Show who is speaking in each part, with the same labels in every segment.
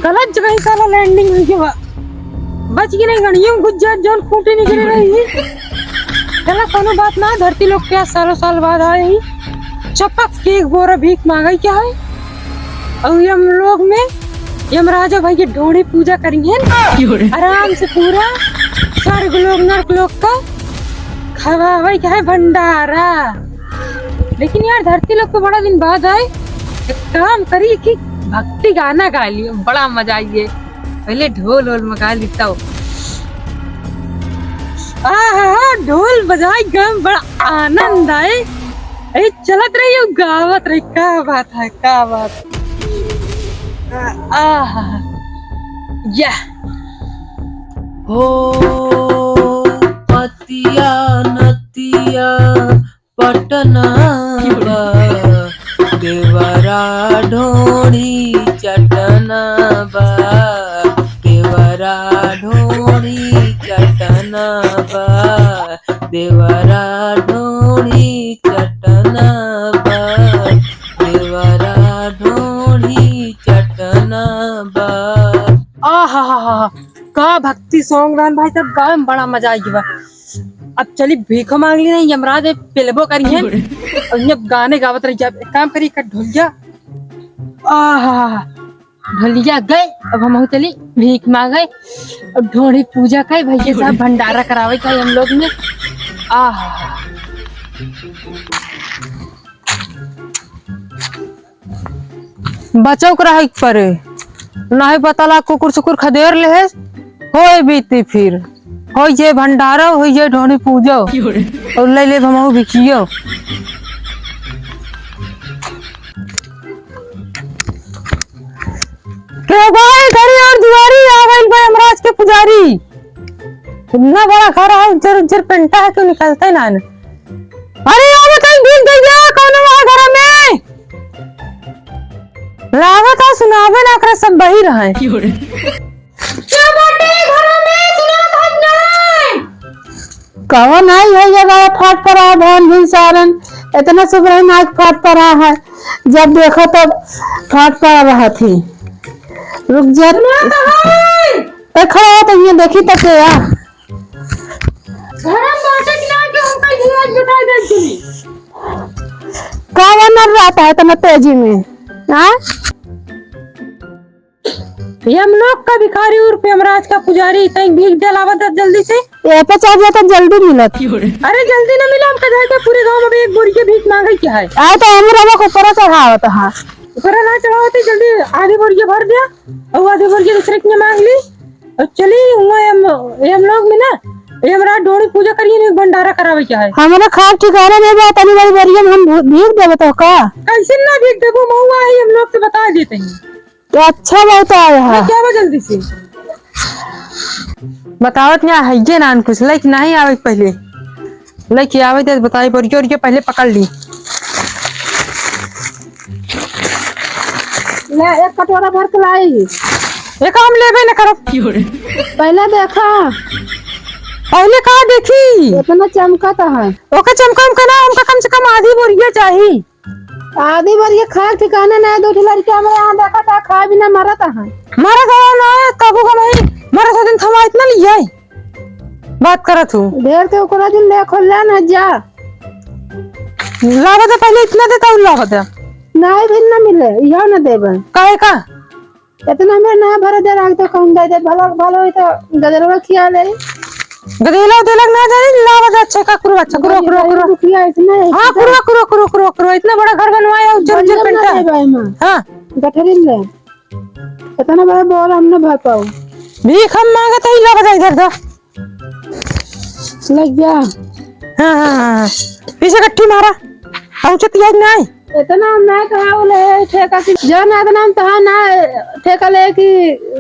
Speaker 1: गलत जगह ही साला लैंडिंग हुई के बच गई नहीं गणियों गुज्जर जोन खूंटी निकल रही चला कोनो बात ना धरती लोग क्या सालों साल बाद आए ही चपक के एक बोरा भीख मांगा क्या है और हम लोग में यमराजा भाई की ढोड़ी पूजा करेंगे आराम से पूरा स्वर्ग लोग नरक लोग का खावा भाई क्या है भंडारा। लेकिन यार धरती लोग को बड़ा दिन बाद आए एक काम करिए कि भक्ति गाना गा लियो बड़ा मजा आइए पहले ढोल वोल मगा लेता हूँ ढोल बजाई गम बड़ा आनंद आए अरे चलत रही हो गावत रही क्या बात है क्या बात या
Speaker 2: हो पतिया नतिया पटना देवरा ढोड़ी चटना बा देवरा ढोड़ी चटना बा देवरा ढोड़ी चटना बा देवरा ढोड़ी चटना बा।
Speaker 1: का भक्ति सॉन्ग रान भाई सब गावे में बड़ा मजा आएगा। अब चली भीखो मांग ली नहीं यमराज पिलबो करिए और ये गाने गावत रही एक काम करिए का ढोलिया ढोलिया गए अब हम चली भीख मांगे अब ढोड़ी पूजा करे भैया साहब भंडारा करावे का हम लोग में बचाव करा पर नहीं पता ला कुकुर सुकुर खदेर ले है होए बीती फिर हो ये भंडारा हो ये ढोनी पूजो और ले ले हम बिकियो क्या भाई घरी और दुआरी आ गई भाई यमराज के पुजारी इतना बड़ा घर है उज्जर उज्जर पेंटा है क्यों निकलता है ना अरे यार बताइए भीग गया कौन वहां घर में लागत है सुनावे ना कर सब बही रहे क्या बाटे घर में सुना भजन कौन आई है ये बाबा फाट पड़ा भवन भी सारन इतना सुबह नाक फाट पड़ा है जब देखो तब फाट पड़ा रहा थी रुक जा देखो तो ये देखी तक या घर बाटे कि ना के उनका धीरज जुटाई दे चली कौन मर रहा है इतना तेजी में हाँ हम लोग का भिखारी उर्फ यमराज का पुजारी तई भीख दिलावा था जल्दी से ये पे चाह जाता जल्दी मिलत अरे जल्दी ना मिला हम कहे के पूरे गांव में एक बोरी के भीख मांगे क्या है आए तो हमरा को ऊपर चढ़ावत हां ऊपर ना चढ़ावती जल्दी आधी बोरी भर दिया और आधी बोरी दूसरे के मांग ली और चली हुआ हम लोग में ना यमराज ढोड़ी पूजा करिए एक भंडारा करावे क्या है हमरा खाब ठिकाना नहीं बात अली वाली बोरिया में हम भीख देबे तो का कैसे ना भीख देबो महुआ है हम लोग से बता देते हैं तो अच्छा बात आया है क्या बा जल्दी से बतावत ना है ये नान कुछ लाइक नहीं आवे पहले लाइक आवे तो बताई बोरिया और ये पहले पकड़ ली ले एक कटोरा भर के लाई एक हम लेबे न करो पहले देखा पहले कहा देखी इतना चमकता है ओके चमकम का ना हमका कम से कम आधी बोरिया चाहिए आधी बोरिया खा ठिकाना ना दो लड़का में यहां देखा था खा भी ना मरा था मरा था ना काबू का नहीं मरा था दिन थमा इतना लिया बात करत हूं ढेर के ओकरा दिन देखो ले ना जा लावा तो पहले इतना देता हूं लावा था नहीं भी ना मिले यहां ना देबे काहे का इतना में ना भर दे राख तो कौन दे भलो भलो तो गदरवा खिया ले गदेला देलक ना जाने लावा जा अच्छा का करो अच्छा करो खिया इतना हां करो इतना बड़ा घर बनवाया उज्जर उज्जर पेंटा हां गठरी ले इतना बड़ा बोल हम ना भर पाओ भीख हम मांगत है लावा जा इधर तो लग जा हां पीछे गट्ठी मारा औचत याद नहीं इतना मैं कहा ले ठेका की जाना इतना तहा ना ठेका ले की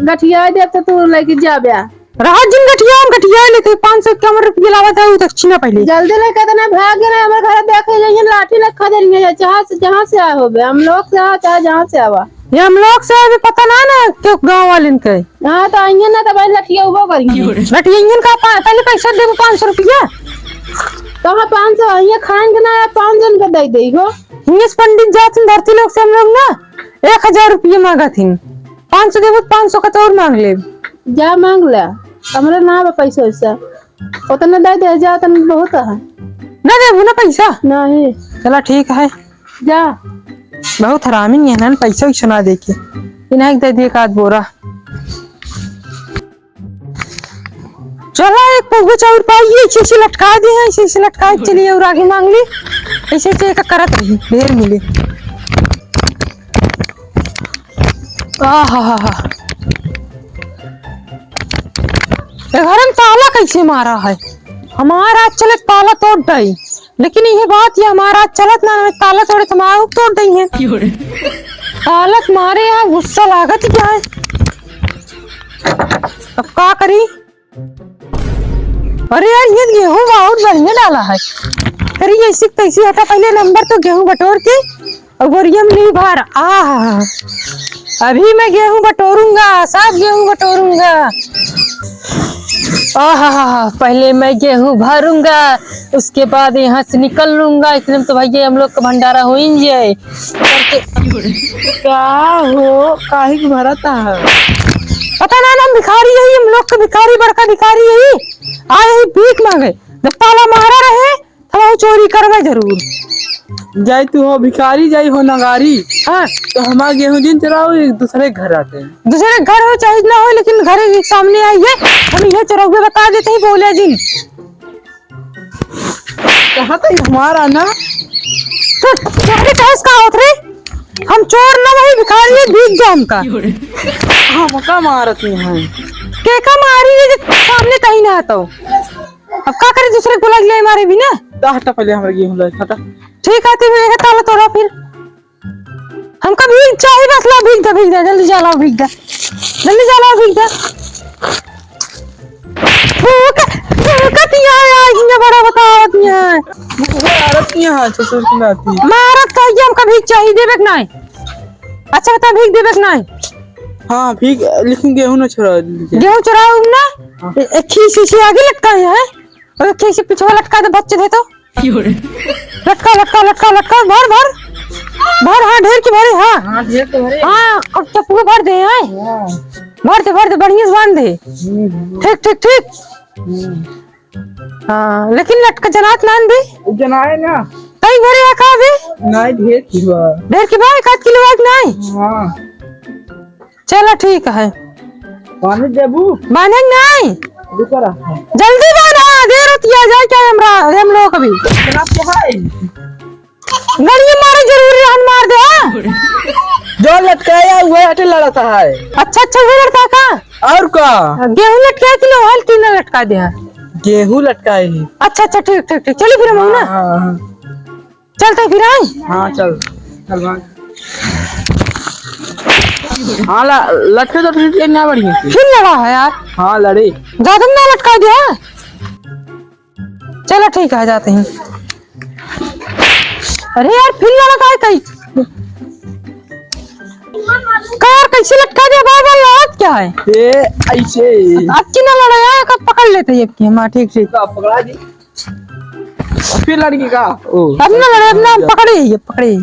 Speaker 1: गठिया दे तो तू लेके जा बया रात दिन गठिया लेते 500 कमर रुपया लावा था दक्षिणा पहले जल्दी ले कहते भाग गए हमारे घर देखे जाइए लाठी रखा दे रही है जहां से आए हो बे हम लोग से चाहे जहां से आवा ये हम लोग से अभी पता ना क्यों गांव वाले के हां तो आइए ना तो भाई लठिया उबो करेंगे लठिया इंजन का पहले पैसा देबो 500 रुपया
Speaker 3: कहाँ 500 ये खान के ना 5 जन का दे दे हो।
Speaker 1: इंग्लिश पंडित जाते धरती लोग से हम लोग ना 1000 रुपये मांगा थी। 500 देवो 500 का तो और मांग ले।
Speaker 3: जा मांग ले, हमरा ना बा पैसा वैसा उतना दे दे, जा उतना बहुत है
Speaker 1: ना देबू ना पैसा।
Speaker 3: नहीं
Speaker 1: चला ठीक है,
Speaker 3: जा।
Speaker 1: बहुत हरामी है ना, पैसा ही सुना दे के इन्हें दे दिए का बोरा। चला एक पौवा चाउर पाइए, ऐसे लटका दिए हैं, ऐसे लटका के चलिए और आगे मांग ली। ऐसे करत रही ढेर मिले। आहा घर में ताला कैसे मारा है? हमारा चलत ताला तोड़ दई, लेकिन ये बात ये हमारा चलत ना ताला तोड़े तुम्हारा तोड़ दई है। तालत मारे यहाँ गुस्सा लागत क्या है? अब क्या करी? अरे यार ये गेहूं बहुत बढ़िया डाला है। अरे ये ऐसी तैसी हटा, पहले नंबर तो गेहूं बटोर के और बोरिया में नहीं भर। आहा अभी मैं गेहूं बटोरूंगा, सब गेहूं बटोरूंगा। आहा पहले मैं गेहूं भरूंगा, उसके बाद यहाँ से निकल लूंगा। इतने में तो भैया हम लोग का भंडारा हो ही जाए।
Speaker 2: का हो काहे के भरता है?
Speaker 1: पता ना हम भिखारी यही, हम लोग का भिखारी बड़का भिखारी यही आए ही भीख मांगे। जब ताला मारा रहे तो वो चोरी करवे जरूर।
Speaker 2: जाई तू हो भिखारी, जाई हो नगारी।
Speaker 1: हाँ
Speaker 2: तो हमारा गेहूं दिन चलाओ, एक दूसरे के घर आते हैं।
Speaker 1: दूसरे घर हो चाहे ना हो, लेकिन घर के सामने आइए, हम ये चौराहे बता देते ही बोले जिन
Speaker 2: कहा था हमारा ना
Speaker 1: तो तुम्हारे कहस का होत रे? हम चोर ना वही भिखारी है, भीख दो हमका।
Speaker 2: हाँ मका मारती हैं
Speaker 1: के का मारी है जो सामने कहीं ना आता हो। अब क्या करे, दूसरे को लग ले मारे भी ना।
Speaker 2: हटा पहले हमारे गेहूं ला हटा।
Speaker 1: ठीक है तेरे ताला तोड़ा, फिर हमका भीख चाहिए बस। ला भीख दे जल्दी जा, लाओ भीख दे जल्दी जा, लाओ भीख दे। बड़ा बतावती है
Speaker 2: आरती है ससुर की नाती
Speaker 1: मारत का ये हमका भीख चाहिए, देवे कि नहीं? अच्छा बता भीख देवे कि नहीं?
Speaker 2: हाँ भीख, लेकिन गेहूं ना छोड़ा दीजिए।
Speaker 1: गेहूं चुराओ ना, एक खीसी से आगे लटकाए हैं और एक खीसी पीछे लटका दे बच्चे दे तो। लटका लटका लटका लटका भर भर भर। हाँ ढेर की भरे। हाँ
Speaker 2: हाँ ढेर तो भरे।
Speaker 1: हाँ अब चप्पू भर दे हैं, भर दे बढ़िया से बांध दे। ठीक ठीक ठीक। हाँ लेकिन लटका जनात नान दे
Speaker 2: जनाए ना
Speaker 1: कई भरे है का भी
Speaker 2: नहीं, ढेर की बा।
Speaker 1: ढेर की भाई 1 किलो वाट नहीं।
Speaker 2: हाँ
Speaker 1: चलो ठीक है,
Speaker 2: पानी देबू
Speaker 1: बांधे नहीं
Speaker 2: दूसरा
Speaker 1: जल्दी बांधा, देर होती है जाए क्या हम लोग अभी
Speaker 2: इतना क्या है?
Speaker 1: गड़िया मारे जरूरी हम मार दे। हाँ?
Speaker 2: जो लटकाया हुआ है लड़ता है।
Speaker 1: अच्छा वो लड़का का
Speaker 2: और का
Speaker 1: गेहूं लटका किलो हाल 3 लटका दे।
Speaker 2: गेहूं लटकाए ही।
Speaker 1: अच्छा ठीक ठीक ठीक चलिए फिर हम ना
Speaker 2: हाँ
Speaker 1: चलते फिर आए।
Speaker 2: हाँ चल चल भाग। हाँ लटके तो फिर ना बढ़िया
Speaker 1: फिर लड़ा है यार।
Speaker 2: हाँ लड़े
Speaker 1: ज्यादा ना लटका दिया। चलो ठीक है जाते हैं। अरे यार फिर लड़ा का है कहीं कार कैसे लटका दिया बार बार लौट क्या है?
Speaker 2: ये ऐसे
Speaker 1: अच्छी ना लड़ाया कब पकड़ लेते ये की। हाँ ठीक ठीक
Speaker 2: पकड़ा दी फिर लड़की का ओ
Speaker 1: अब ना लड़े, अब ना पकड़े ये पकड़े।